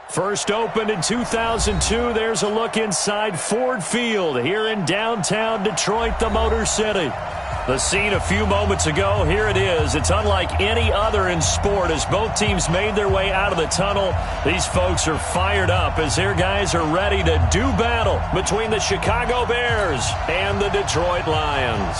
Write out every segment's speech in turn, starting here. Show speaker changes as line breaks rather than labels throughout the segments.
First opened in 2002, there's a look inside Ford Field here in downtown Detroit, the Motor City. The scene a few moments ago, here it is. It's unlike any other in sport as both teams made their way out of the tunnel. These folks are fired up as their guys are ready to do battle between the Chicago Bears and the Detroit Lions.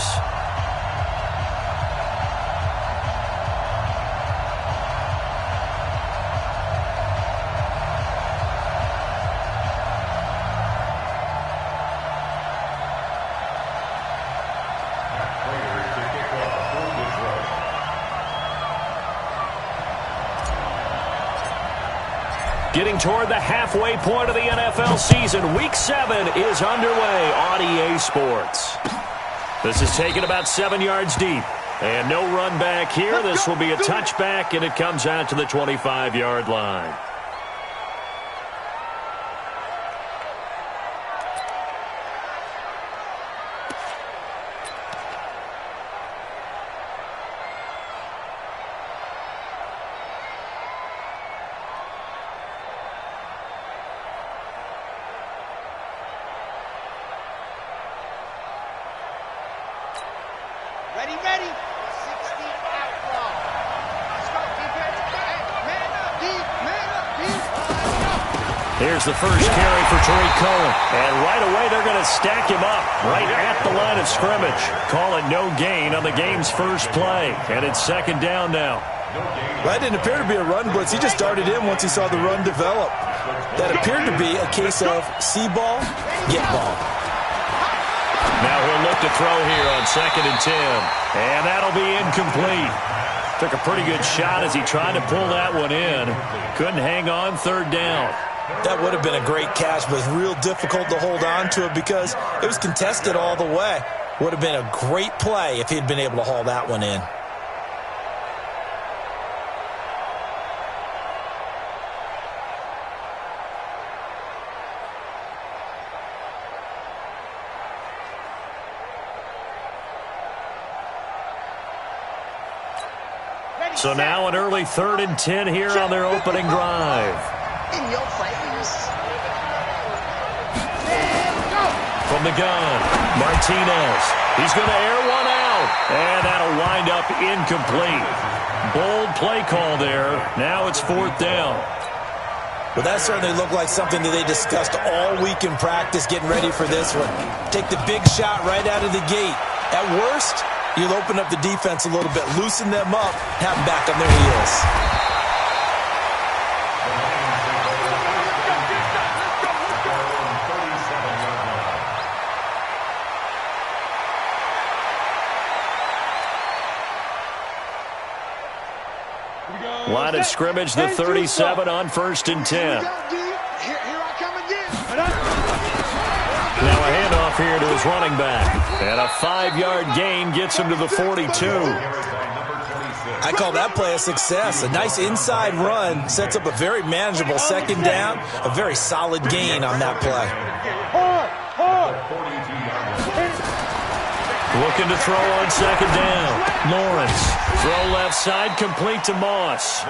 Getting toward the halfway point of the NFL season, Week 7 is underway on EA Sports. This is taken about 7 yards deep. And no run back here. This will be a touchback, and it comes out to the 25-yard line.
Ready. 16 outlaw. Let's go, defense. Man up, deep.
Here's the first carry for Tariq Cohen. And right away, they're going to stack him up right at the line of scrimmage. Call it no gain on the game's first play. And it's second down now.
That didn't appear to be a run blitz. He just darted in once he saw the run develop. That appeared to be a case of see ball, get ball.
Now he'll look to throw here on 2nd and 10. And that'll be incomplete. Took a pretty good shot as he tried to pull that one in. Couldn't hang on, 3rd down.
That would have been a great catch, but it's real difficult to hold on to it because it was contested all the way. Would have been a great play if he'd been able to haul that one in.
So now an early 3rd and 10 here on their opening drive.
In your face.
From the gun, Martinez. He's going to air one out. And that'll wind up incomplete. Bold play call there. Now it's 4th down.
Well, that certainly looked like something that they discussed all week in practice getting ready for this one. Take the big shot right out of the gate. At worst, you'll open up the defense a little bit, loosen them up, have them back on their heels.
Line of scrimmage, the 37 on 1st and 10. Now a handoff here to his running back. And a 5-yard gain gets him to the 42.
I call that play a success. A nice inside run sets up a very manageable 2nd down. A very solid gain on that play.
Looking to throw on 2nd down. Lawrence. Throw left side, complete to Moss.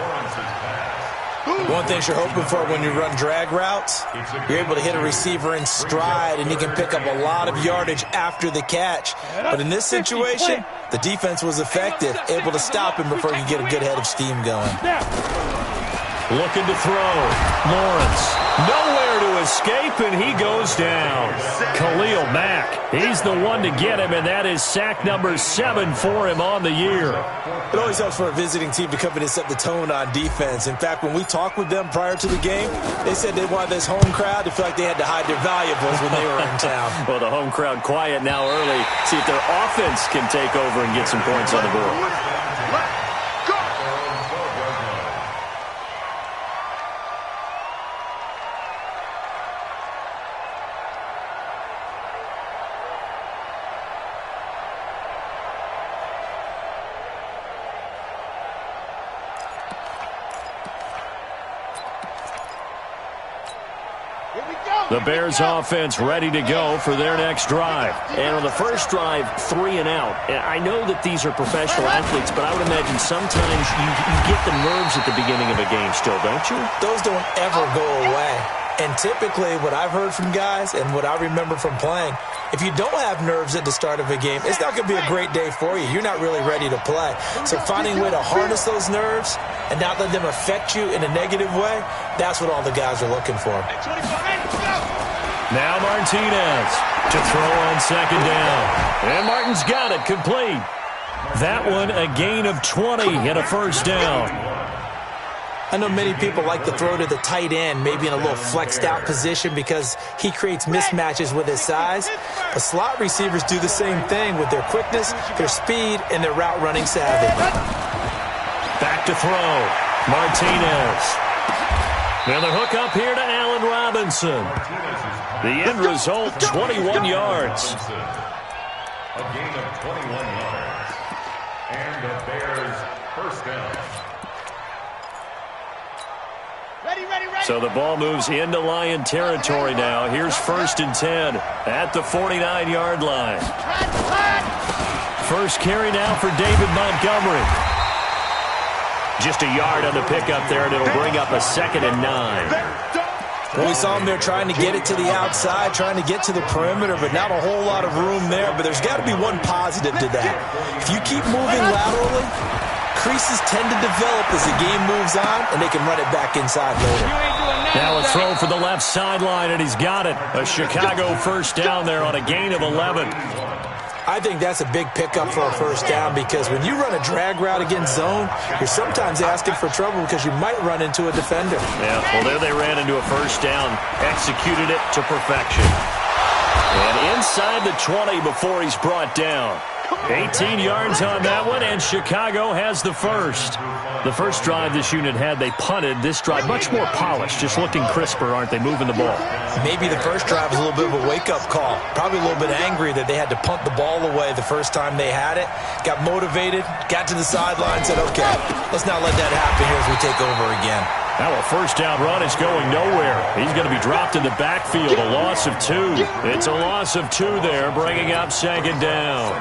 One thing you're hoping for when you run drag routes, you're able to hit a receiver in stride, and you can pick up a lot of yardage after the catch. But in this situation, the defense was effective, able to stop him before he could get a good head of steam going.
Looking to throw. Lawrence. Nowhere to escape, and he goes down. Khalil Mack. He's the one to get him, and that is sack number 7 for him on the year.
It always helps for a visiting team to come in and set the tone on defense. In fact, when we talked with them prior to the game, they said they wanted this home crowd to feel like they had to hide their valuables when they were in town.
Well, the home crowd quiet now early. See if their offense can take over and get some points on the board.
Here we go.
The Bears offense ready to go for their next drive.
And on the first drive, 3 and out. And I know that these are professional athletes, but I would imagine sometimes you get the nerves at the beginning of a game still, don't you?
Those don't ever go away. And typically what I've heard from guys and what I remember from playing, if you don't have nerves at the start of a game, it's not going to be a great day for you. You're not really ready to play. So finding a way to harness those nerves and not let them affect you in a negative way, that's what all the guys are looking for.
Now Martinez to throw on second down. And Martin's got it complete. That one a gain of 20 and a first down.
I know many people like to throw to the tight end, maybe in a little flexed out position because he creates mismatches with his size. But slot receivers do the same thing with their quickness, their speed, and their route running savvy.
Back to throw. Martinez. Now the hook up here to Allen Robinson. The end result, 21 yards.
A gain of 21 yards. And the Bears first down.
So the ball moves into Lion territory now. Here's 1st and 10 at the 49-yard line. First carry now for David Montgomery. Just a yard on the pickup there, and it'll bring up a 2nd and 9.
Well, we saw him there trying to get it to the outside, trying to get to the perimeter, but not a whole lot of room there. But there's got to be one positive to that. If you keep moving laterally, creases tend to develop as the game moves on, and they can run it back inside later.
Now a throw for the left sideline, and he's got it. A Chicago first down there on a gain of 11.
I think that's a big pickup for a first down because when you run a drag route against zone, you're sometimes asking for trouble because you might run into a defender.
Yeah, well, there they ran into a first down, executed it to perfection. And inside the 20 before he's brought down. 18 yards on that one, and Chicago has the first. The first drive this unit had, they punted. This drive, much more polished, just looking crisper, aren't they, moving the ball?
Maybe the first drive was a little bit of a wake-up call. Probably a little bit angry that they had to punt the ball away the first time they had it. Got motivated, got to the sideline, said, okay, let's not let that happen here as we take over again.
Now a first down run is going nowhere. He's going to be dropped in the backfield, a loss of 2. It's a loss of 2 there, bringing up 2nd down.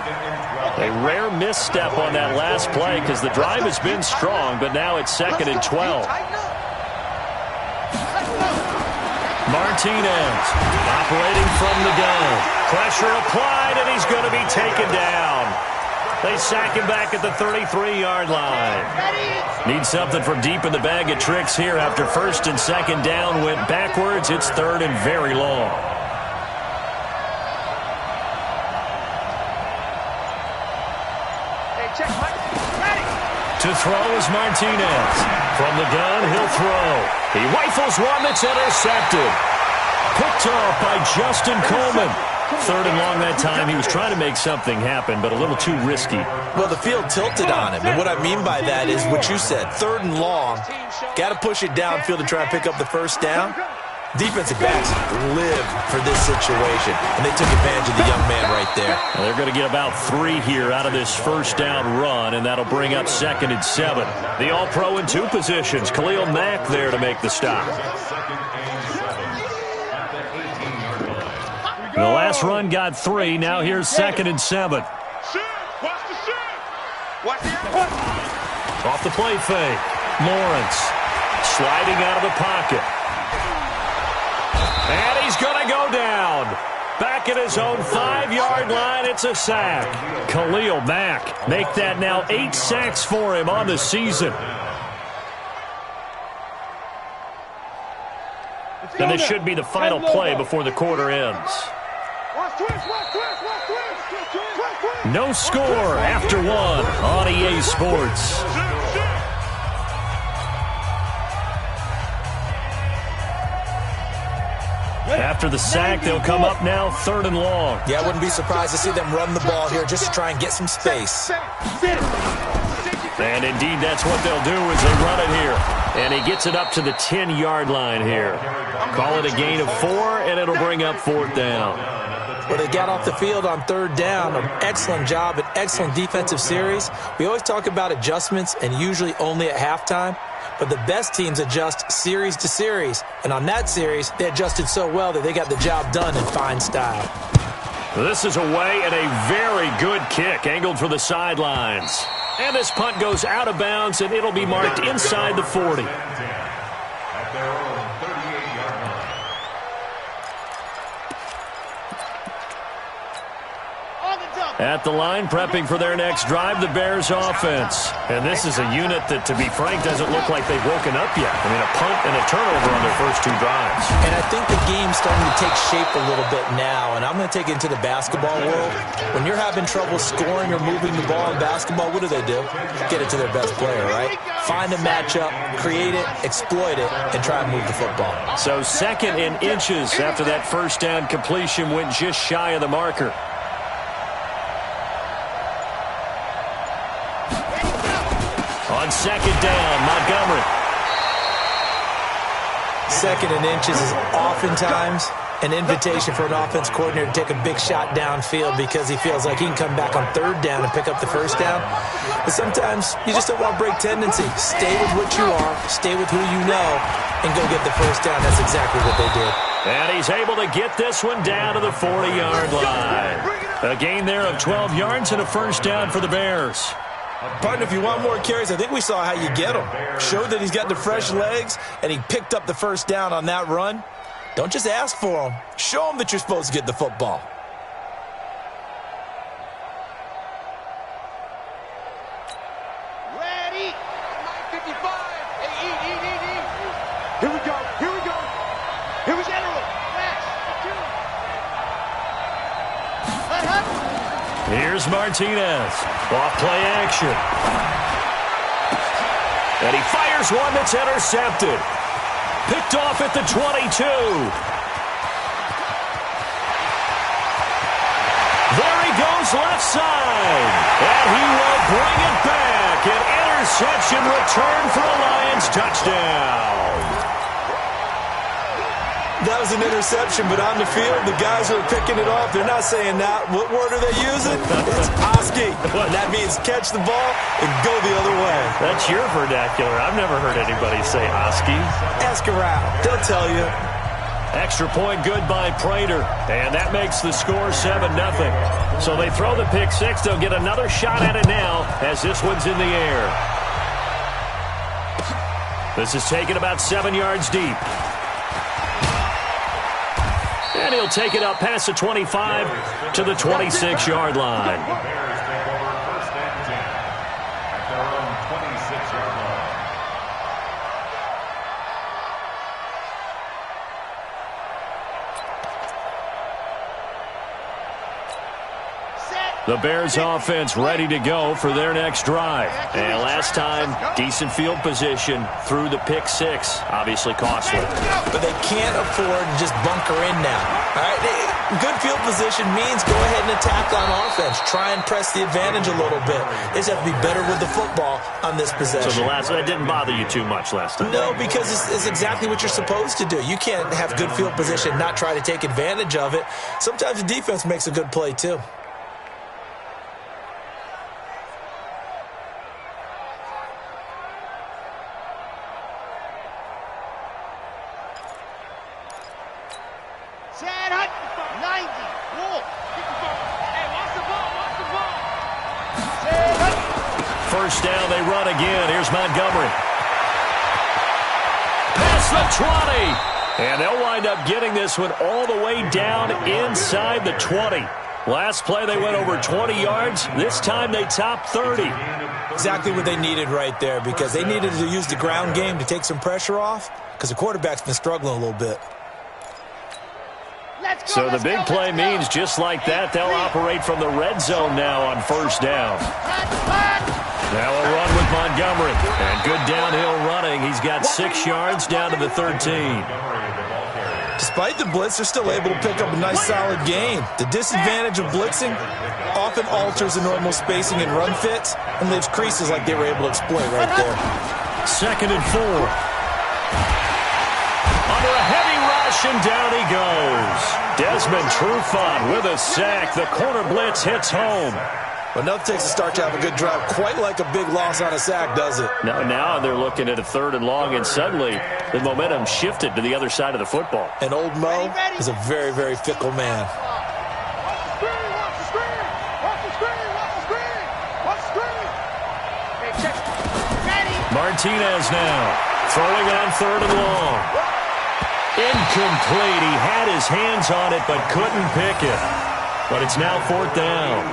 A rare misstep on that last play because the drive has been strong, but now it's 2nd and 12. Martinez operating from the gun. Pressure applied, and he's going to be taken down. They sack him back at the 33-yard line. Need something from deep in the bag of tricks here after 1st and 2nd down went backwards. It's 3rd and very long. To throw is Martinez. From the gun, he'll throw. He rifles one that's intercepted. Picked off by Justin Coleman. 3rd and long that time. He was trying to make something happen, but a little too risky.
Well, the field tilted on him, and what I mean by that is what you said. 3rd and long. Got to push it downfield to try and pick up the first down. Defensive backs live for this situation, and they took advantage of the young man right there.
Well, they're going to get about 3 here out of this first down run, and that'll bring up 2nd and 7. The All-Pro in 2 positions. Khalil Mack there to make the stop. The last run got 3. Now here's 2nd and 7. Off the play fake. Lawrence sliding out of the pocket. And he's going to go down. Back at his own 5-yard line, it's a sack. Khalil Mack make that now 8 sacks for him on the season. And this should be the final play before the quarter ends. No score after 1 on EA Sports. After the sack, they'll come up now 3rd and long.
Yeah, I wouldn't be surprised to see them run the ball here just to try and get some space.
And indeed, that's what they'll do as they run it here. And he gets it up to the 10-yard line here. Call it a gain of 4, and it'll bring up 4th down.
Well, they got off the field on third down. An excellent job, an excellent defensive series. We always talk about adjustments, and usually only at halftime. But the best teams adjust series to series. And on that series, they adjusted so well that they got the job done in fine style.
This is away and a very good kick, angled for the sidelines. And this punt goes out of bounds, and it'll be marked inside the 40.
At their own 38-yard line.
On the double.
At the line, prepping for their next drive, the Bears offense. And this is a unit that, to be frank, doesn't look like they've woken up yet. I mean, a punt and a turnover on their first two drives.
And I think the game's starting to take shape a little bit now, and I'm going to take it into the basketball world. When you're having trouble scoring or moving the ball in basketball, what do? Get it to their best player, right? Find a matchup, create it, exploit it, and try and move the football.
So 2nd and inches after that first down completion went just shy of the marker. On 2nd down, Montgomery.
2nd and inches is oftentimes an invitation for an offense coordinator to take a big shot downfield because he feels like he can come back on 3rd down and pick up the first down. But sometimes you just don't want to break tendency. Stay with what you are, stay with who you know, and go get the first down. That's exactly what they did.
And he's able to get this one down to the 40-yard line. A gain there of 12 yards and a first down for the Bears.
Partner, if you want more carries, I think we saw how you get him. Showed that he's got the fresh legs, and he picked up the first down on that run. Don't just ask for him. Show him that you're supposed to get the football.
Ready. 9:55. Hey, eat. Here we go. Here we general. Flash.
Here's Martinez. Off play action. And he fires one that's intercepted. Picked off at the 22. There he goes left side. And he will bring it back. An interception return for a Lions touchdown.
That was an interception, but on the field, the guys who are picking it off, they're not saying that. What word are they using? It's Oski. And that means catch the ball and go the other way.
That's your vernacular. I've never heard anybody say Oski.
Ask around. They'll tell you.
Extra point good by Prater. And that makes the score 7-0. So they throw the pick six. They'll get another shot at it now as this one's in the air. This is taken about 7 yards deep. And he'll take it up past the 25 to the 26-yard line.
The Bears take over 1st and 10 at their own 26-yard line.
The Bears offense ready to go for their next drive. And last time, decent field position through the pick six. Obviously costly.
But they can't afford to just bunker in now. All right? Good field position means go ahead and attack on offense. Try and press the advantage a little bit. They just have to be better with the football on this possession.
So that didn't bother you too much last time?
No, because it's exactly what you're supposed to do. You can't have good field position, not try to take advantage of it. Sometimes the defense makes a good play, too.
Chad Hunt, 90. Wolf. Hey, watch the ball. Chad Hunt.
First down, they run again. Here's Montgomery. Past the 20. And they'll wind up getting this one all the way down inside the 20. Last play, they went over 20 yards. This time, they topped 30.
Exactly what they needed right there, because they needed to use the ground game to take some pressure off, because the quarterback's been struggling a little bit.
So the big play means just like that, they'll operate from the red zone now on first down. Now a run with Montgomery. And good downhill running. He's got 6 yards down to the 13.
Despite the blitz, they're still able to pick up a nice, solid gain. The disadvantage of blitzing often alters the normal spacing and run fits and leaves creases like they were able to exploit right there.
2nd and 4. Under a heavy rush, and down he goes. Desmond Trufant with a sack. The corner blitz hits home.
Well, nothing takes a start to have a good drive quite like a big loss on a sack, does it?
Now they're looking at a 3rd and long, and suddenly the momentum shifted to the other side of the football.
And old Mo is a very, very fickle man.
Martinez now throwing on 3rd and long. Incomplete. He had his hands on it but couldn't pick it. But it's now 4th down.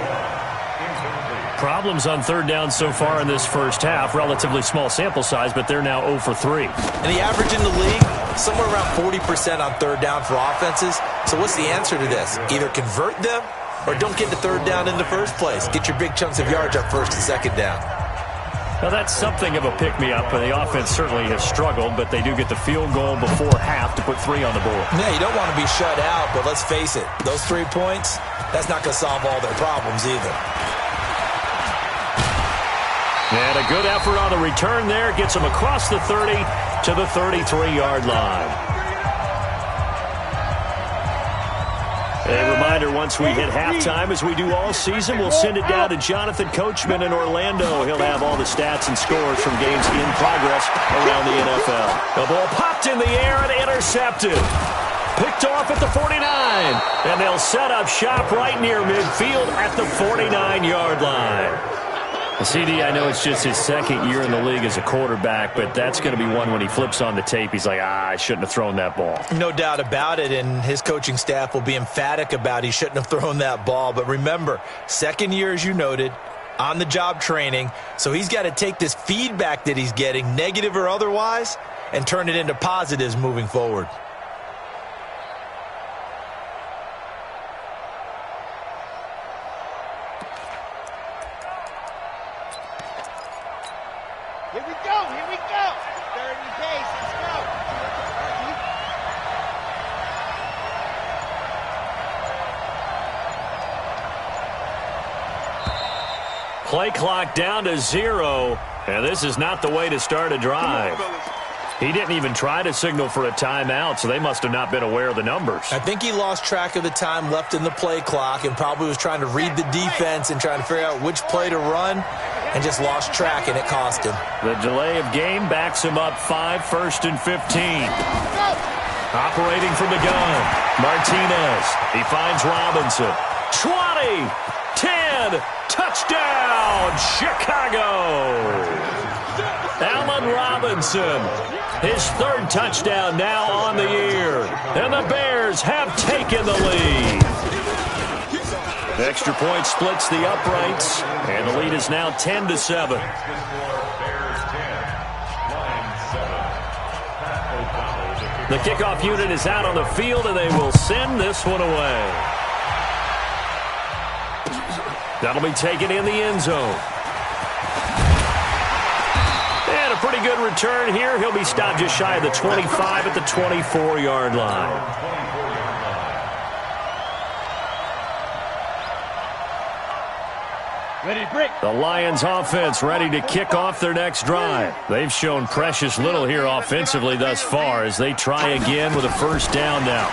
Problems on 3rd down so far in this first half. Relatively small sample size, but they're now 0 for 3.
And the average in the league, somewhere around 40% on 3rd down for offenses. So what's the answer to this? Either convert them or don't get to 3rd down in the first place. Get your big chunks of yards up 1st and 2nd down.
Now, that's something of a pick-me-up. The offense certainly has struggled, but they do get the field goal before half to put 3 on the board.
Yeah, you don't want to be shut out, but let's face it. Those 3 points, that's not going to solve all their problems either.
And a good effort on the return there. Gets them across the 30 to the 33-yard line. A reminder, once we hit halftime, as we do all season, we'll send it down to Jonathan Coachman in Orlando. He'll have all the stats and scores from games in progress around the NFL. The ball popped in the air and intercepted. Picked off at the 49. And they'll set up shop right near midfield at the 49-yard line. CD, I know it's just his 2nd year in the league as a quarterback, but that's going to be one when he flips on the tape. He's like, I shouldn't have thrown that ball.
No doubt about it, and his coaching staff will be emphatic about he shouldn't have thrown that ball. But remember, 2nd year, as you noted, on-the-job training, so he's got to take this feedback that he's getting, negative or otherwise, and turn it into positives moving forward.
Here we go. 30 pace, let's go.
Play clock down to 0, and this is not the way to start a drive. He didn't even try to signal for a timeout, so they must have not been aware of the numbers.
I think he lost track of the time left in the play clock and probably was trying to read the defense and trying to figure out which play to run and just lost track, and it cost him.
The delay of game backs him up 5, 1st and 15. Operating from the gun, Martinez. He finds Robinson. 20, 10, touchdown, Chicago! Allen Robinson, his 3rd touchdown now on the year. And the Bears have taken the lead. Extra point splits the uprights, and the lead is now 10-7. The kickoff unit is out on the field, and they will send this one away. That'll be taken in the end zone. And a pretty good return here. He'll be stopped just shy of the 25 at the 24-yard line.
Ready to break.
The Lions offense ready to kick off their next drive. They've shown precious little here offensively thus far as they try again with a 1st down now.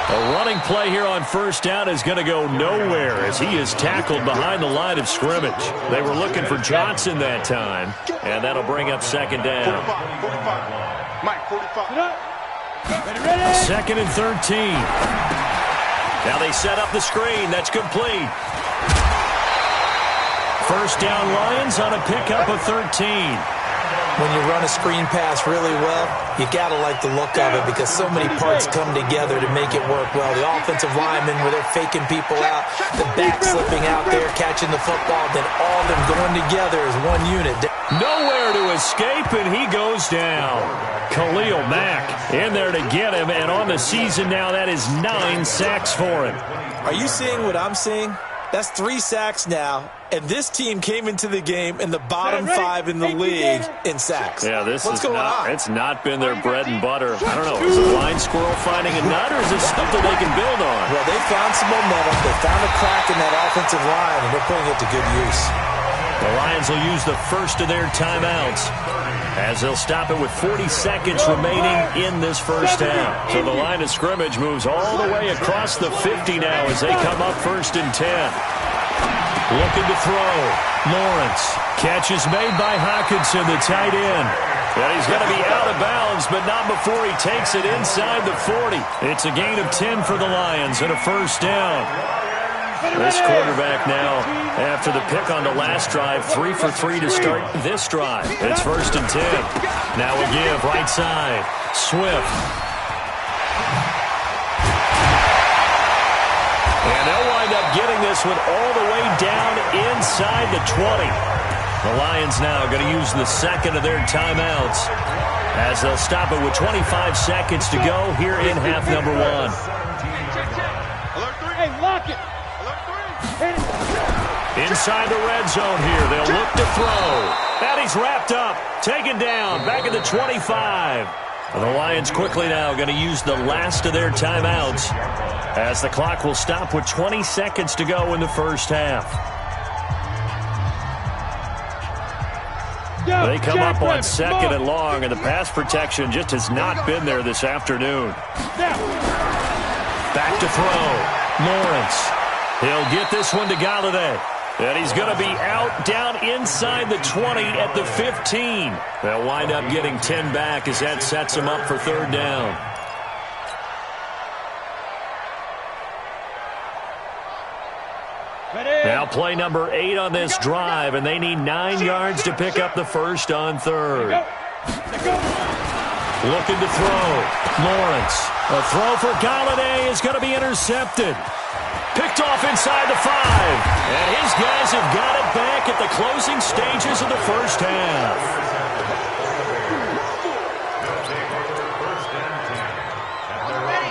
A running play here on 1st down is going to go nowhere as he is tackled behind the line of scrimmage. They were looking for Johnson that time, and that'll bring up 2nd down.
45. Mike, 45. Ready.
2nd and 13. Now they set up the screen. That's complete. 1st down Lions on a pickup of 13.
When you run a screen pass really well, you got to like the look of it because so many parts come together to make it work well. The offensive linemen, where they're faking people out, the back slipping out there, catching the football, then all of them going together as one unit.
Nowhere to escape, and he goes down. Khalil Mack in there to get him, and on the season now, that is 9 sacks for him.
Are you seeing what I'm seeing? That's 3 sacks now, and this team came into the game in the bottom 5 in the league in sacks.
Yeah,
What's going on?
It's not been their bread and butter. I don't know, is a blind squirrel finding a nut, or is this something they can build on?
Well, they found some momentum. They found a crack in that offensive line, and they're putting it to good use.
The Lions will use the first of their timeouts as they'll stop it with 40 seconds remaining in this first half. So the line of scrimmage moves all the way across the 50 now as they come up 1st and 10. Looking to throw. Lawrence. Catch is made by Hockenson, the tight end. And he's going to be out of bounds, but not before he takes it inside the 40. It's a gain of 10 for the Lions and a first down. This quarterback now, after the pick on the last drive, 3 for 3 to start this drive. It's 1st and 10. Now a give, right side. Swift. And they'll wind up getting this one all the way down inside the 20. The Lions now going to use the second of their timeouts as they'll stop it with 25 seconds to go here in half number 1.
Hey, lock it.
Inside the red zone here, they'll look to throw. And he's wrapped up, taken down, back at the 25. And the Lions quickly now going to use the last of their timeouts as the clock will stop with 20 seconds to go in the first half. They come up on 2nd and long, and the pass protection just has not been there this afternoon. Back to throw. Lawrence. He'll get this one to Galladay. And he's going to be out down inside the 20 at the 15. They'll wind up getting 10 back as that sets them up for 3rd down. Now play number 8 on this drive, and they need 9 yards to pick up the first on 3rd. Looking to throw. Lawrence. A throw for Galladay is going to be intercepted. Picked off inside the 5. And his guys have got it back at the closing stages of the first half.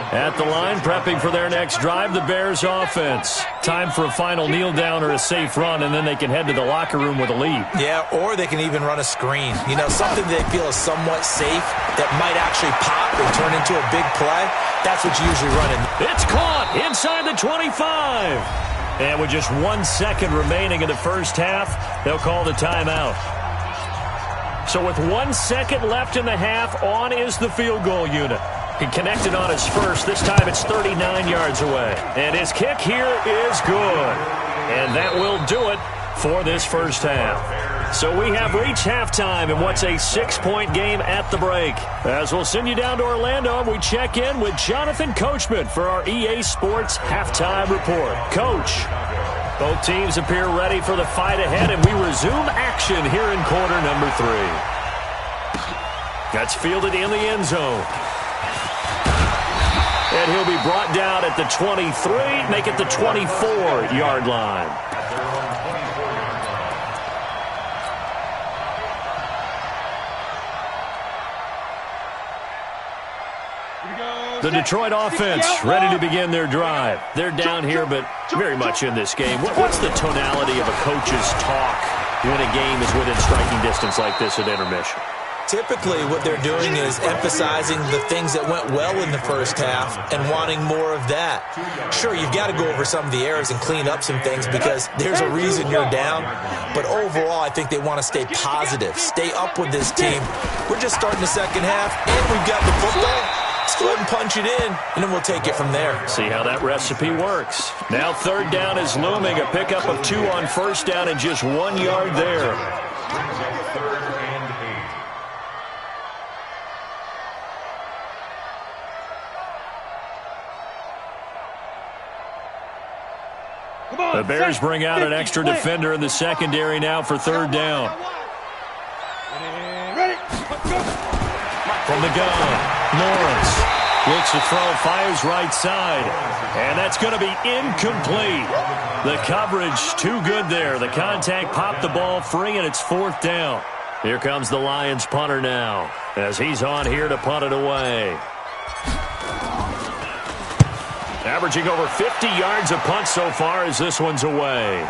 At the line, prepping for their next drive, the Bears offense. Time for a final kneel down or a safe run, and then they can head to the locker room with a lead.
Yeah, or they can even run a screen. You know, something they feel is somewhat safe that might actually pop and turn into a big play. That's what you usually run in.
It's caught inside the 25. And with just 1 second remaining in the first half, they'll call the timeout. So with 1 second left in the half, on is the field goal unit. He connected on his first. This time it's 39 yards away. And his kick here is good. And that will do it for this first half. So we have reached halftime in what's a 6-point game at the break. As we'll send you down to Orlando, we check in with Jonathan Coachman for our EA Sports Halftime Report. Coach, both teams appear ready for the fight ahead, and we resume action here in quarter number 3. That's fielded in the end zone. And he'll be brought down at the 23, make it the 24-yard line. The Detroit offense ready to begin their drive. They're down here, but very much in this game. What's the tonality of a coach's talk when a game is within striking distance like this at intermission?
Typically, what they're doing is emphasizing the things that went well in the first half and wanting more of that. Sure, you've got to go over some of the errors and clean up some things because there's a reason you're down. But overall, I think they want to stay positive, stay up with this team. We're just starting the second half, and we've got the football. Let's go ahead and punch it in, and then we'll take it from there.
See how that recipe works. Now 3rd down is looming. A pickup of 2 on 1st down and just 1 yard there. The Bears bring out an extra defender in the secondary now for 3rd down. From the gun, Lawrence looks to throw, fires right side, and that's going to be incomplete. The coverage too good there. The contact popped the ball free, and it's 4th down. Here comes the Lions punter now as he's on here to punt it away. Averaging over 50 yards a punt so far as this one's away.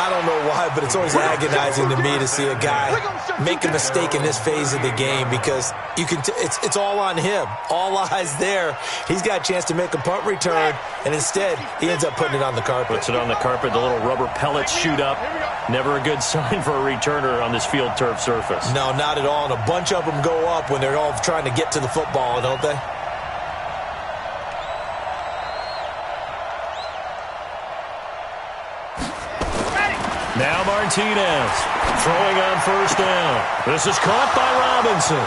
I don't know why, but it's always agonizing to me to see a guy make a mistake in this phase of the game because it's all on him. All eyes there. He's got a chance to make a punt return, and instead he ends up putting it on the carpet.
Puts it on the carpet. The little rubber pellets shoot up. Never a good sign for a returner on this field turf surface.
No, not at all. And a bunch of them go up when they're all trying to get to the football, don't they?
Now Martinez throwing on first down. This is caught by Robinson.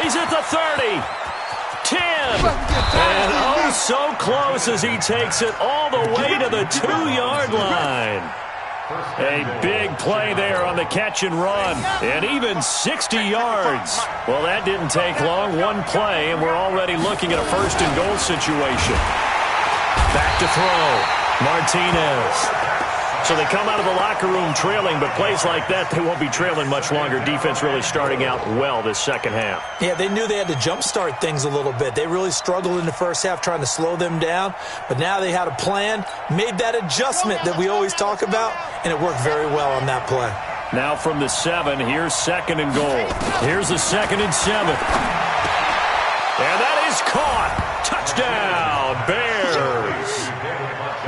He's at the 30. 10. And oh, so close as he takes it all the way to the 2-yard line. A big play there on the catch and run. And even 60 yards. Well, that didn't take long. One play, and we're already looking at a first and goal situation. Back to throw. Martinez. So they come out of the locker room trailing, but plays like that, they won't be trailing much longer. Defense really starting out well this second half.
Yeah, they knew they had to jumpstart things a little bit. They really struggled in the first half trying to slow them down, but now they had a plan, made that adjustment that we always talk about, and it worked very well on that play.
Now from the 7, here's second and goal. Here's the 2nd and 7. And that is caught. Touchdown, Bears.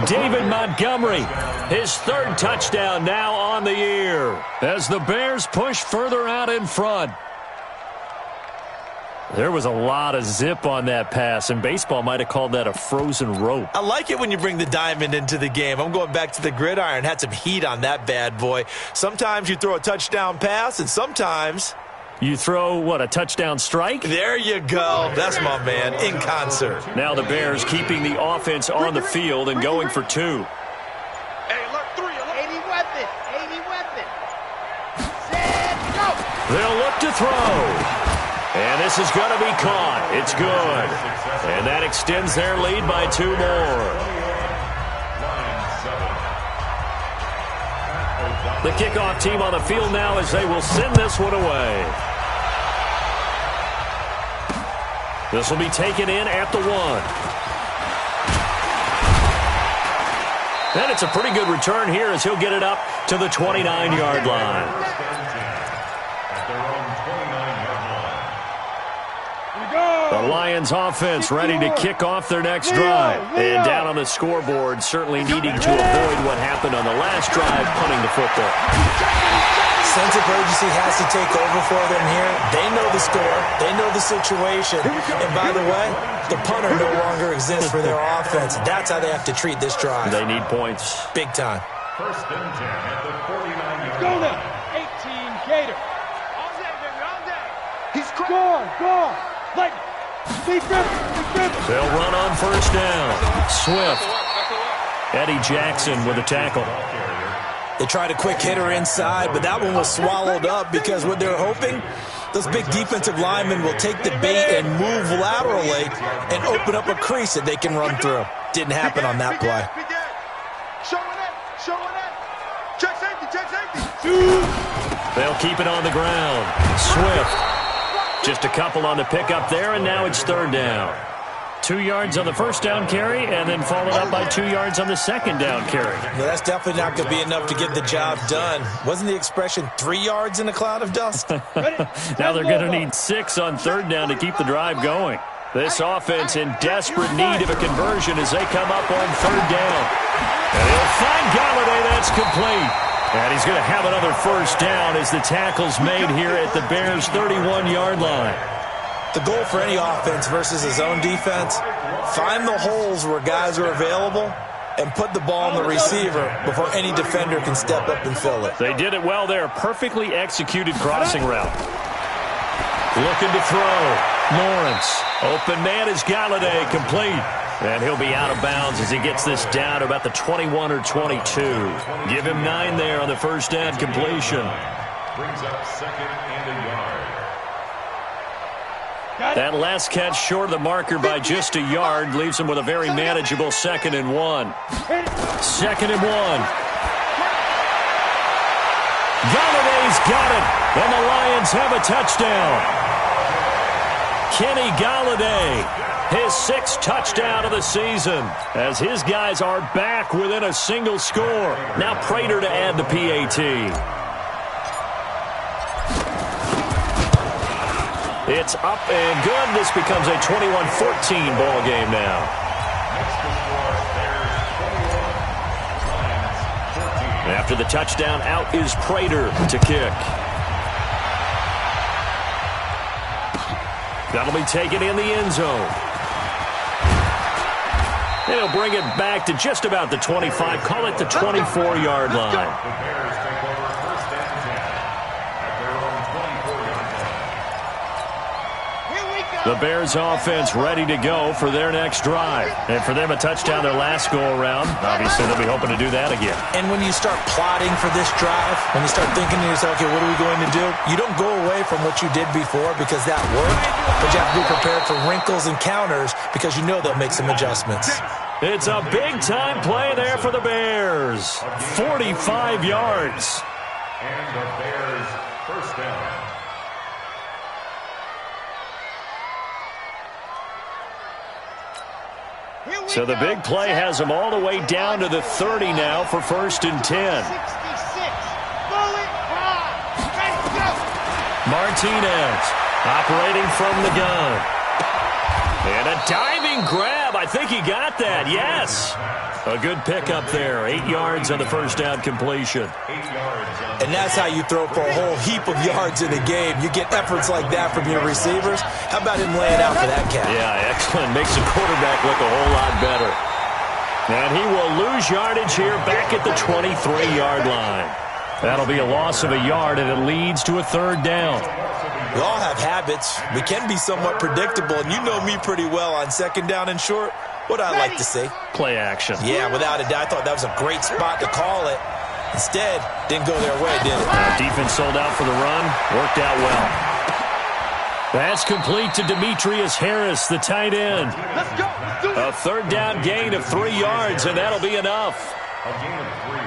David Montgomery, his 3rd touchdown now on the year as the Bears push further out in front. There was a lot of zip on that pass, and baseball might have called that a frozen rope.
I like it when you bring the diamond into the game. I'm going back to the gridiron. Had some heat on that bad boy. Sometimes you throw a touchdown pass, and sometimes
you throw, what, a touchdown strike?
There you go. That's my man, in concert.
Now the Bears keeping the offense on the field and going for 2.
Hey, look, 3. 80 weapon. 80 weapon. Set, go.
They'll look to throw. And this is going to be caught. It's good. And that extends their lead by 2 more. The kickoff team on the field now as they will send this one away. This will be taken in at the 1. And it's a pretty good return here as he'll get it up to the 29-yard line. The Lions offense ready to kick off their next drive. And down on the scoreboard, certainly needing to avoid what happened on the last drive, punting the football.
Sense of urgency has to take over for them here. They know the score. They know the situation. And by the way, the punter no longer exists for their offense. That's how they have to treat this drive.
They need points.
Big time.
First and 10 at the 49-yard line.
Go now. 18 Gator. All day, baby, all day. He's gone. Like
they'll run on first down. Swift. Eddie Jackson with a tackle.
They tried a quick hitter inside, but that one was swallowed up because what they're hoping, those big defensive linemen will take the bait and move laterally and open up a crease that they can run through. Didn't happen on that play.
Check safety.
They'll keep it on the ground. Swift. Just a couple on the pickup there, and now it's 3rd down. 2 yards on the first down carry, and then followed up by 2 yards on the second down carry.
No, that's definitely not going to be enough to get the job done. Wasn't the expression 3 yards in a cloud of dust?
Now they're going to need 6 on 3rd down to keep the drive going. This offense in desperate need of a conversion as they come up on 3rd down. And he'll find Galladay. That's complete. And he's going to have another first down as the tackle's made here at the Bears' 31-yard line.
The goal for any offense versus his own defense, find the holes where guys are available and put the ball on the receiver before any defender can step up and fill it.
They did it well there. Perfectly executed crossing route. Looking to throw. Lawrence. Open man is Galladay. Complete. And he'll be out of bounds as he gets this down to about the 21 or 22. Give him 9 there on the first down completion.
Brings up 2nd and a yard.
That last catch short of the marker by just a yard leaves him with a very manageable 2nd and 1. 2nd and 1. Galladay's got it, and the Lions have a touchdown. Kenny Golladay, his 6th touchdown of the season, as his guys are back within a single score. Now Prater to add the PAT. It's up and good. This becomes a 21-14 ball game now. After the touchdown, out is Prater to kick. That'll be taken in the end zone. They'll bring it back to just about the 25. Call it the 24-yard line.
The Bears take over 1st and 10 at their own 24-yard line.
The Bears offense ready to go for their next drive. And for them, a touchdown their last go-around. Obviously, they'll be hoping to do that again.
And when you start plotting for this drive, when you start thinking to yourself, okay, what are we going to do? You don't go away from what you did before because that worked, but you have to be prepared for wrinkles and counters because you know they'll make some adjustments.
It's a big-time play there for the Bears. 45 yards.
And the Bears 1st down.
So the big play has them all the way down to the 30 now for 1st and 10. Martinez operating from the gun. And a diving grab. I think he got that. Yes. A good pickup there. 8 yards on the 1st down completion.
8 yards.
And that's how you throw for a whole heap of yards in a game. You get efforts like that from your receivers. How about him laying out for that catch?
Yeah, excellent. Makes the quarterback look a whole lot better. And he will lose yardage here back at the 23-yard line. That'll be a loss of a yard, and it leads to a 3rd down.
We all have habits. We can be somewhat predictable, and you know me pretty well on 2nd down and short. What I like to see.
Play action.
Yeah, without a doubt. I thought that was a great spot to call it. Instead, didn't go their way, did it?
Defense sold out for the run. Worked out well. That's complete to Demetrius Harris, the tight end.
Let's go. Let's do
A 3rd down gain of 3 yards, and that'll be enough.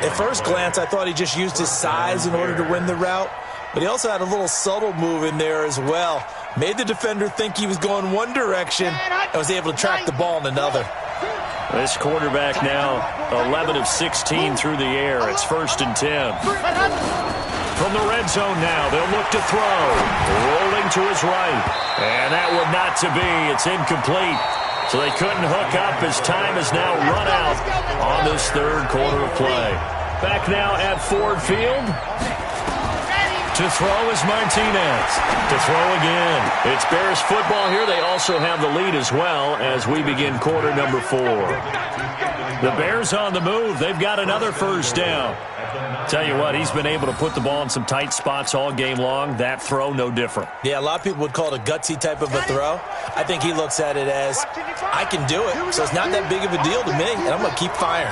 At first glance, I thought he just used his size in order to win the route, but he also had a little subtle move in there as well. Made the defender think he was going one direction and was able to track the ball in another.
This quarterback now 11 of 16 through the air. It's 1st and 10. From the red zone now, they'll look to throw. Rolling to his right. And that would not to be. It's incomplete. So they couldn't hook up as time has now run out on this 3rd quarter of play. Back now at Ford Field. To throw is Martinez. To throw again. It's Bears football here. They also have the lead as well as we begin quarter number 4. The Bears on the move. They've got another 1st down. Tell you what, he's been able to put the ball in some tight spots all game long. That throw, no different.
Yeah, a lot of people would call it a gutsy type of a throw. I think he looks at it as, I can do it, so it's not that big of a deal to me, and I'm going to keep firing.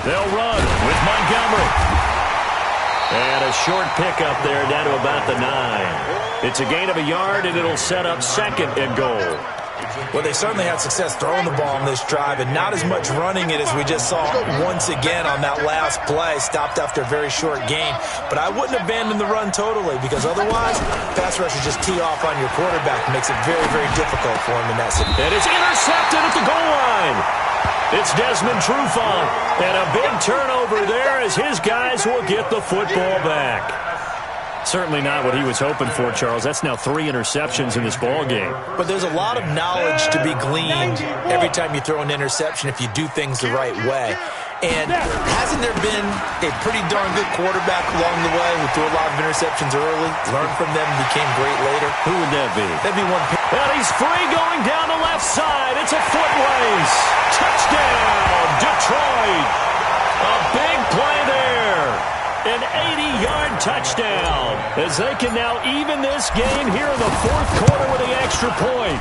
They'll run with Montgomery. And a short pickup there down to about the 9. It's a gain of a yard, and it'll set up 2nd and goal.
Well, they certainly had success throwing the ball on this drive, and not as much running it as we just saw once again on that last play. Stopped after a very short gain. But I wouldn't abandon the run totally, because otherwise, pass rushers just tee off on your quarterback. It makes it very, very difficult for him in that situation.
And it's intercepted at the goal line. It's Desmond Trufant, and a big turnover there as his guys will get the football back. Certainly not what he was hoping for, Charles. That's now 3 interceptions in this ball game.
But there's a lot of knowledge to be gleaned every time you throw an interception if you do things the right way. And hasn't there been a pretty darn good quarterback along the way who threw a lot of interceptions early, learned from them, became great later?
Who would that be?
That'd be one.
And he's free going down the left side. It's a foot race. Touchdown, Detroit. A big play there. An 80-yard touchdown as they can now even this game here in the 4th quarter with the extra point.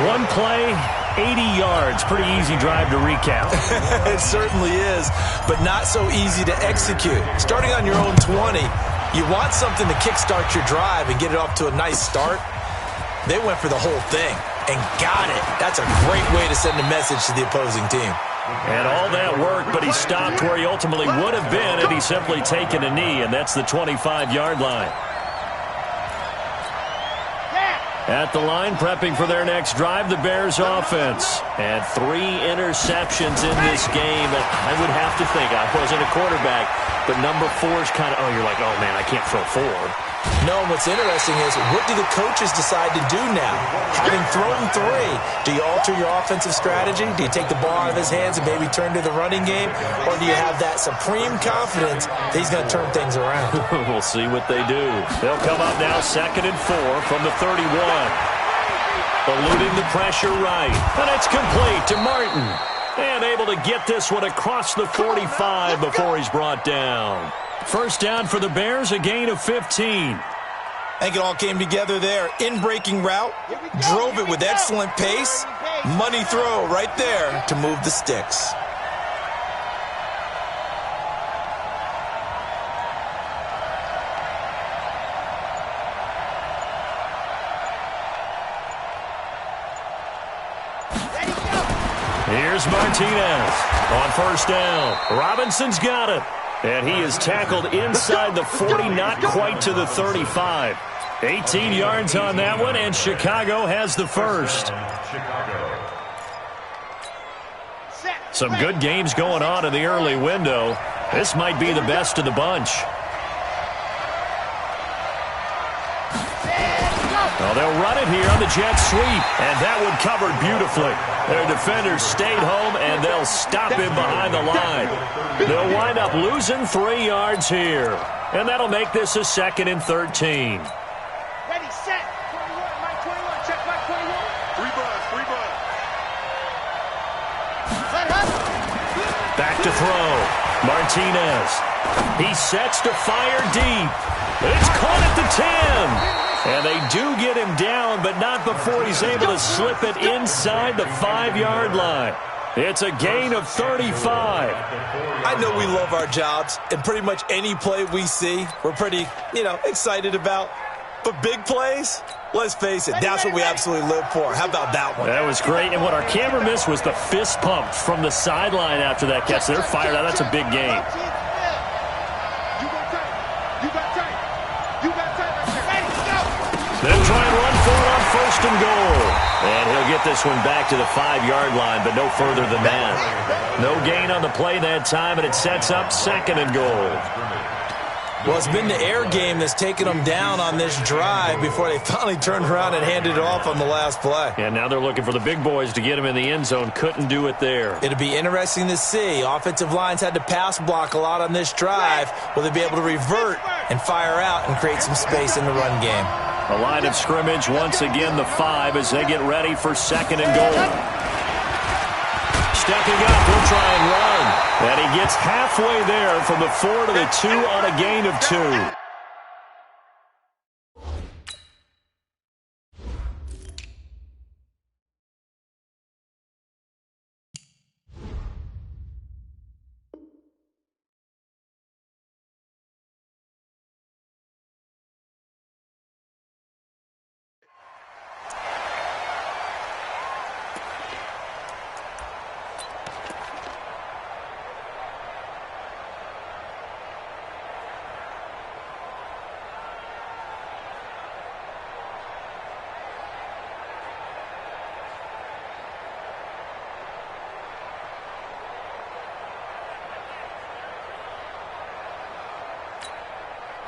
One play, 80 yards. Pretty easy drive to recap.
It certainly is, but not so easy to execute. Starting on your own 20, you want something to kickstart your drive and get it off to a nice start. They went for the whole thing. and got it. That's a great way to send a message to the opposing team.
And all that work, but he stopped where he ultimately would have been had he simply taken a knee, and that's the 25-yard line. At the line, prepping for their next drive, the Bears offense. And 3 interceptions in this game. I would have to think, I wasn't a quarterback, but number 4 is kind of, you're like, oh, man, I can't throw 4.
No, what's interesting is, what do the coaches decide to do now? Having thrown 3, do you alter your offensive strategy? Do you take the ball out of his hands and maybe turn to the running game? Or do you have that supreme confidence that he's going to turn things around?
We'll see what they do. They'll come up now 2nd and 4 from the 31. Eluding the pressure right. And it's complete to Martin. And able to get this one across the 45 before he's brought down. First down for the Bears, a gain of 15.
I think it all came together there. In-breaking route, drove it with excellent pace. Money throw right there to move the sticks.
Here's Martinez on first down. Robinson's got it. And he is tackled inside the 40, not quite to the 35. 18 yards on that one, and Chicago has the first. Some good games going on in the early window. This might be the best of the bunch. Well, they'll run it here on the jet sweep, and that one covered beautifully. Their defenders stayed home, and they'll stop him behind the line. They'll wind up losing 3 yards here, and that'll make this a 2nd and 13.
Ready, set. 21, Mike 21. Check Mike 21. 3 buzz, 3 buzz. Set up.
Back to throw. Martinez. He sets to fire deep. It's caught at the 10. And they do get him down, but not before he's able to slip it inside the 5-yard line. It's a gain of 35.
I know we love our jobs, and pretty much any play we see, we're pretty, excited about. But big plays, let's face it, that's what we absolutely live for. How about that one?
That was great, and what our camera missed was the fist pump from the sideline after that catch. They're fired out. That's a big game. They'll try and run for it on 1st and goal. And he'll get this one back to the 5-yard line, but no further than that. No gain on the play that time, and it sets up 2nd and goal.
Well, it's been the air game that's taken them down on this drive before they finally turned around and handed it off on the last play.
And now they're looking for the big boys to get him in the end zone. Couldn't do it there.
It'll be interesting to see. Offensive lines had to pass block a lot on this drive. Will they be able to revert and fire out and create some space in the run game?
A line of scrimmage, once again the 5 as they get ready for 2nd and goal. Stepping up, he'll try and run. And he gets halfway there from the 4 to the 2 on a gain of 2.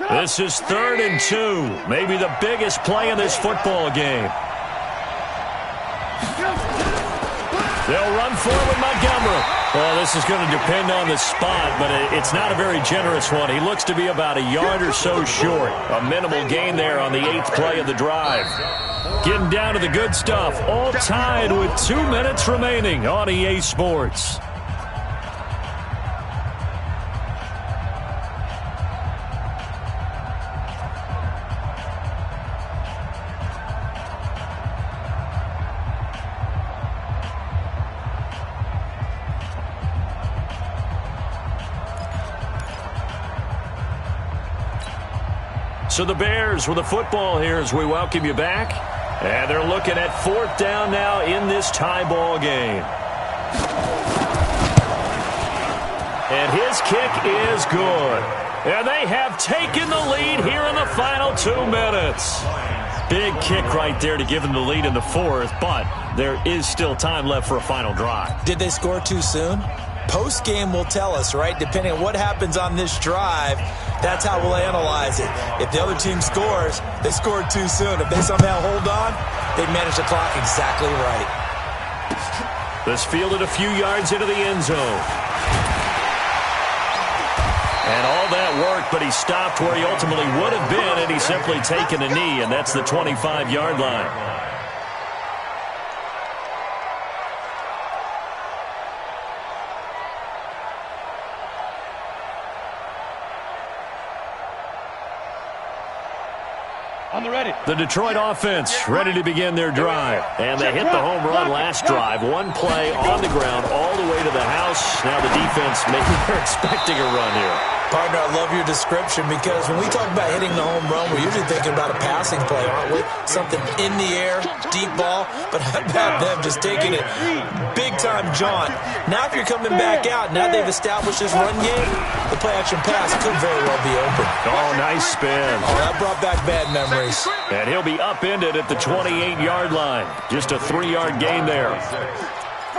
This is 3rd and 2. Maybe the biggest play in this football game. They'll run forward with Montgomery. Well, this is going to depend on the spot, but it's not a very generous one. He looks to be about a yard or so short. A minimal gain there on the 8th play of the drive. Getting down to the good stuff. All tied with 2 minutes remaining on EA Sports. So the Bears with the football here as we welcome you back. And they're looking at 4th down now in this tie ball game. And his kick is good. And they have taken the lead here in the final 2 minutes. Big kick right there to give them the lead in the 4th, but there is still time left for a final drive.
Did they score too soon? Post-game will tell us, right? Depending on what happens on this drive, that's how we'll analyze it. If the other team scores, they scored too soon. If they somehow hold on, they manage the clock exactly right.
This fielded a few yards into the end zone. And all that worked, but he stopped where he ultimately would have been, and he's simply taken a knee, and that's the 25-yard line. The Detroit offense ready to begin their drive. And they hit the home run last drive. One play on the ground all the way to the house. Now the defense maybe they're expecting a run here.
Partner, I love your description because when we talk about hitting the home run, we're usually thinking about a passing play, aren't we? Something in the air, deep ball, but how about them just taking it big-time jaunt. Now if you're coming back out, now they've established this run game, the play-action pass could very well be open.
Oh, nice spin.
Oh, that brought back bad memories.
And he'll be upended at the 28-yard line. Just a 3-yard gain there.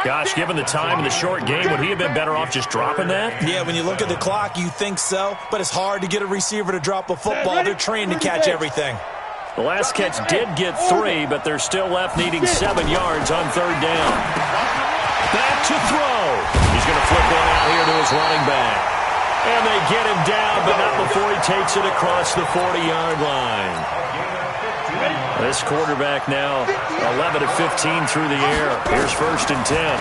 Gosh, given the time in the short game, would he have been better off just dropping that?
Yeah, when you look at the clock, you think so, but it's hard to get a receiver to drop a football. They're trained to catch everything.
The last catch did get 3, but they're still left needing 7 yards on 3rd down. Back to throw. He's going to flip one out here to his running back. And they get him down, but not before he takes it across the 40-yard line. This quarterback now 11 of 15 through the air. Here's 1st and 10.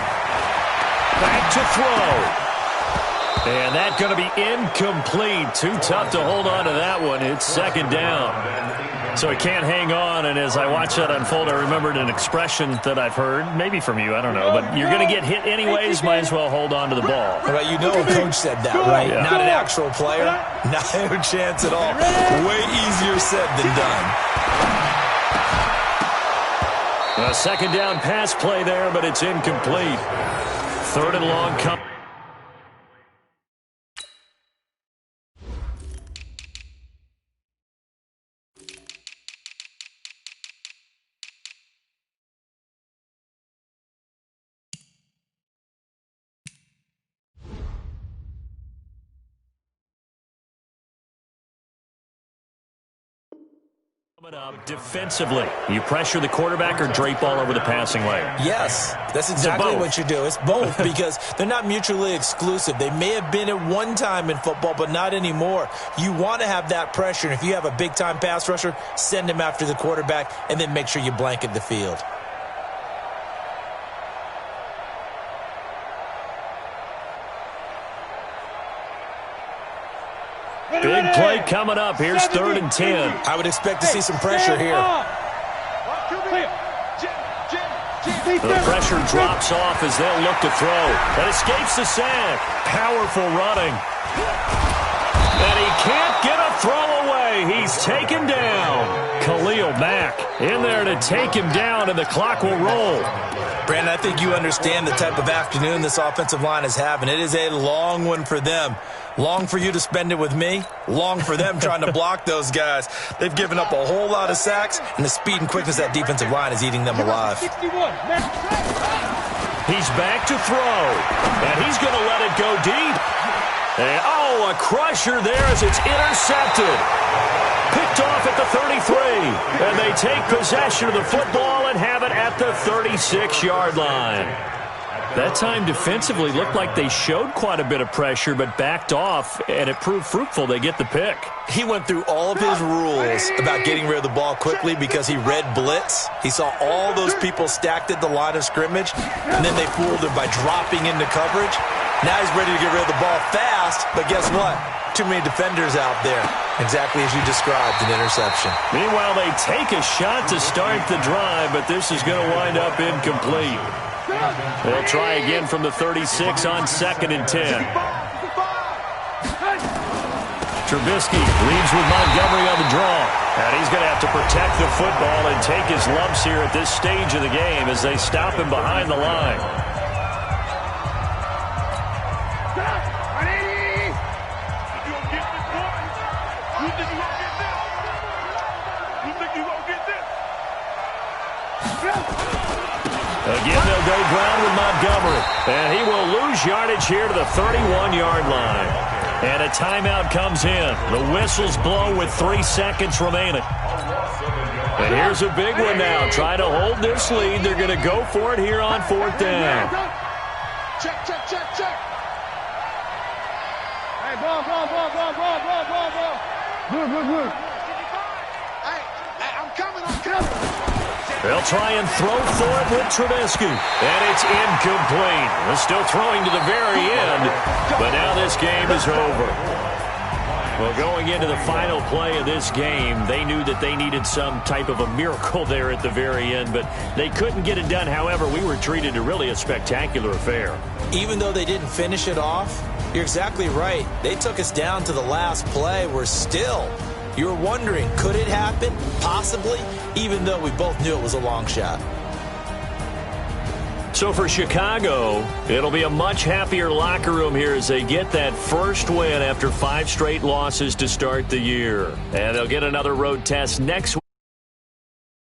Back to throw. And that's going to be incomplete. Too tough to hold on to that one. It's 2nd down. So he can't hang on. And as I watch that unfold, I remembered an expression that I've heard, maybe from you, I don't know. But you're going to get hit anyways, might as well hold on to the ball.
Well, you know a coach said that, right?
Yeah.
Not an actual player. No chance at all. Way easier said than done.
A 2nd down pass play there, but it's incomplete. 3rd and long come. Up defensively. You pressure the quarterback or drape all over the passing lane?
Yes, that's exactly what you do. It's both because they're not mutually exclusive. They may have been at one time in football, but not anymore. You want to have that pressure, and if you have a big-time pass rusher, send him after the quarterback, and then make sure you blanket the field.
Big play coming up. Here's 3rd and 10.
I would expect to see some pressure here.
The pressure drops off as they'll look to throw. That escapes the sack. Powerful running. And he can't get a throw away. He's taken down. Khalil Mack in there to take him down, and the clock will roll.
Brandon, I think you understand the type of afternoon this offensive line is having. It is a long one for them. Long for you to spend it with me. Long for them trying to block those guys. They've given up a whole lot of sacks, and the speed and quickness of that defensive line is eating them alive.
He's back to throw, and he's going to let it go deep. And, a crusher there as it's intercepted. Picked off at the 33, and they take possession of the football and have it at the 36-yard line. That time defensively looked like they showed quite a bit of pressure but backed off, and it proved fruitful. They get the pick.
He went through all of his rules about getting rid of the ball quickly because he read blitz. He saw all those people stacked at the line of scrimmage, and then they fooled him by dropping into coverage. Now he's ready to get rid of the ball fast, but guess what? Too many defenders out there. Exactly as you described, an interception.
Meanwhile, they take a shot to start the drive, but this is going to wind up incomplete. They'll try again from the 36 on 2nd and 10. Trubisky leaves with Montgomery on the draw. And he's going to have to protect the football and take his lumps here at this stage of the game as they stop him behind the line. Again, they'll go ground with Montgomery. And he will lose yardage here to the 31-yard line. And a timeout comes in. The whistles blow with 3 seconds remaining. And here's a big one now. Trying to hold this lead. They're going to go for it here on 4th down.
Check, check, check, check.
Hey, ball. Good.
Hey, I'm coming.
They'll try and throw for it with Trubisky. And it's incomplete. They're still throwing to the very end. But now this game is over. Well, going into the final play of this game, they knew that they needed some type of a miracle there at the very end, but they couldn't get it done. However, we were treated to really a spectacular affair.
Even though they didn't finish it off, you're exactly right. They took us down to the last play. We're still, you're wondering, could it happen? Possibly, even though we both knew it was a long shot.
So for Chicago, it'll be a much happier locker room here as they get that first win after 5 straight losses to start the year. And they'll get another road test next week.